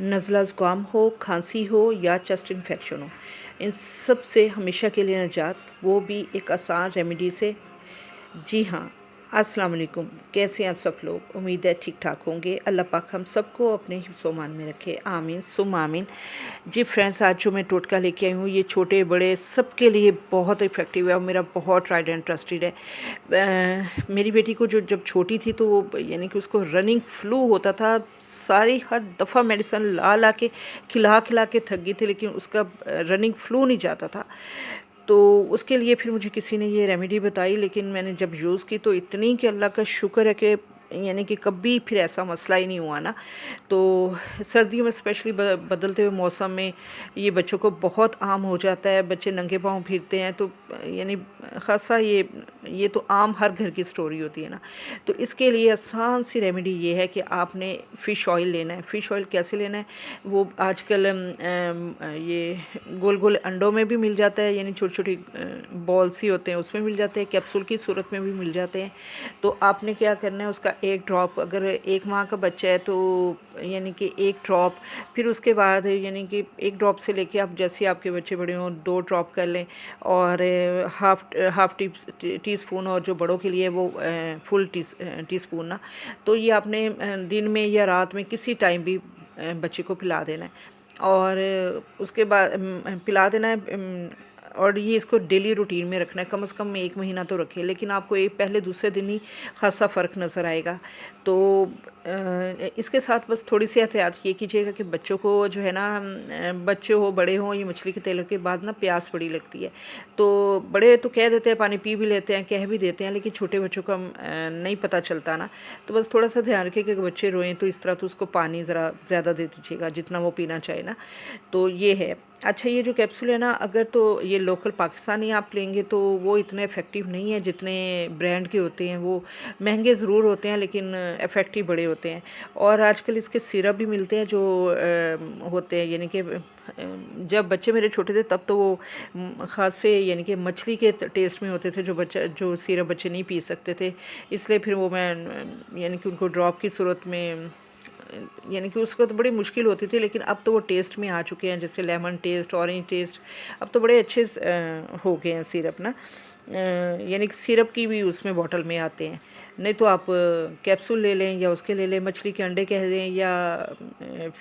नज़ला ज़ुकाम हो, खांसी हो या चेस्ट इन्फेक्शन हो, इन सब से हमेशा के लिए निजात, वो भी एक आसान रेमेडी से। जी हाँ, अस्सलाम वालेकुम। कैसे हैं आप सब लोग? उम्मीद है ठीक ठाक होंगे। अल्लाह पाक हम सबको अपने हिफ्ज़-ओ-मान में रखे, आमीन सुम्मा आमीन। जी फ्रेंड्स, आज जो मैं टोटका लेके आई हूँ, ये छोटे बड़े सबके लिए बहुत इफ़ेक्टिव है और मेरा बहुत ट्राइड एंड ट्रस्टेड है। मेरी बेटी को जो जब छोटी थी तो वो यानी कि उसको रनिंग फ्लू होता था, सारी हर दफ़ा मेडिसिन ला के खिला के थक गई थी, लेकिन उसका रनिंग फ्लू नहीं जाता था। तो उसके लिए फिर मुझे किसी ने ये रेमेडी बताई, लेकिन मैंने जब यूज़ की तो इतनी कि अल्लाह का शुक्र है कि यानी कि कभी फिर ऐसा मसला ही नहीं हुआ ना। तो सर्दियों में स्पेशली बदलते हुए मौसम में ये बच्चों को बहुत आम हो जाता है, बच्चे नंगे पाँव फिरते हैं, तो यानी ख़ासा ये तो आम हर घर की स्टोरी होती है ना। तो इसके लिए आसान सी रेमेडी ये है कि आपने फ़िश ऑयल लेना है। फ़िश ऑयल कैसे लेना है? वो आजकल ये गोल गोल अंडों में भी मिल जाता है, यानी छोटी छोटी बॉल्स ही होते हैं, उसमें मिल जाते हैं, कैप्सूल की सूरत में भी मिल जाते हैं। तो आपने क्या करना है, उसका एक ड्रॉप, अगर 1 माह का बच्चा है तो यानी कि 1 ड्रॉप, फिर उसके बाद यानी कि 1 ड्रॉप से लेके आप जैसे आपके बच्चे बड़े हों 2 ड्रॉप कर लें, और हाफ़ टी स्पून, और जो बड़ों के लिए वो फुल टी स्पून ना। तो ये आपने दिन में या रात में किसी टाइम भी बच्चे को पिला देना है, और उसके बाद पिला देना है। और ये इसको डेली रूटीन में रखना है, कम से कम 1 महीना तो रखें, लेकिन आपको एक पहले दूसरे दिन ही ख़ासा फ़र्क नज़र आएगा। तो इसके साथ बस थोड़ी-सी एहतियात ये कीजिएगा कि बच्चों को जो है ना, बच्चे हो बड़े हों, ये मछली के तेल के बाद ना प्यास बड़ी लगती है। तो बड़े तो कह देते हैं, पानी पी भी लेते हैं, कह भी देते हैं, लेकिन छोटे बच्चों का नहीं पता चलता ना। तो बस थोड़ा-सा ध्यान रखें कि बच्चे रोएँ तो इस तरह तो उसको पानी ज़रा ज़्यादा दे दीजिएगा, जितना वो पीना चाहे ना। तो ये है। अच्छा, ये जो कैप्सूल है ना, अगर तो ये लोकल पाकिस्तानी आप लेंगे तो वो इतने इफ़ेक्टिव नहीं है जितने ब्रांड के होते हैं। वो महंगे ज़रूर होते हैं, लेकिन इफ़ेक्टिव बड़े होते हैं। और आजकल इसके सिरप भी मिलते हैं जो होते हैं, यानी कि जब बच्चे मेरे छोटे थे तब तो वो ख़ास से यानी कि मछली के टेस्ट में होते थे, जो सिरप बच्चे नहीं पी सकते थे। इसलिए फिर वो मैं यानी कि उनको ड्रॉप की सूरत में, यानी कि उसको तो बड़ी मुश्किल होती थी, लेकिन अब तो वो टेस्ट में आ चुके हैं, जैसे लेमन टेस्ट, ऑरेंज टेस्ट, अब तो बड़े अच्छे हो गए हैं सिरप ना। यानी कि सिरप की भी उसमें बॉटल में आते हैं। नहीं तो आप कैप्सूल ले लें या उसके ले लें, मछली के अंडे कह दें या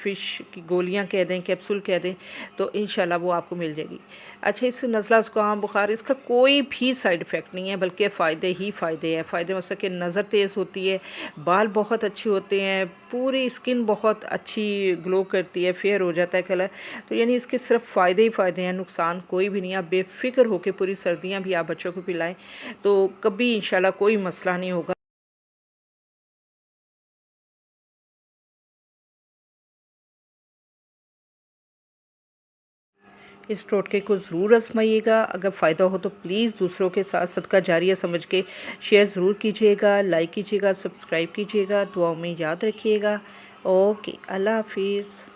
फ़िश की गोलियां कह दें, कैप्सूल कह दें, तो इंशाल्लाह वो आपको मिल जाएगी। अच्छा, इस नज़ला ज़ुकाम बुखार इसका कोई भी साइड इफ़ेक्ट नहीं है, बल्कि फ़ायदे ही फ़ायदे हैं। फ़ायदे में सके नज़र तेज़ होती है, बाल बहुत अच्छे होते हैं, पूरी स्किन बहुत अच्छी ग्लो करती है, फेयर हो जाता है कलर। तो यानी इसके सिर्फ फ़ायदे ही फ़ायदे हैं, नुकसान कोई भी नहीं है। आप बेफ़िक्र होकर पूरी सर्दियाँ भी आप बच्चों को पिलाएं तो कभी इंशाल्लाह कोई मसला नहीं होगा। इस टोटके को ज़रूर आजमाइएगा। अगर फ़ायदा हो तो प्लीज़ दूसरों के साथ सदका जारिया समझ के शेयर ज़रूर कीजिएगा, लाइक कीजिएगा, सब्सक्राइब कीजिएगा, दुआओं में याद रखिएगा। ओके, अल्लाह हाफिज़।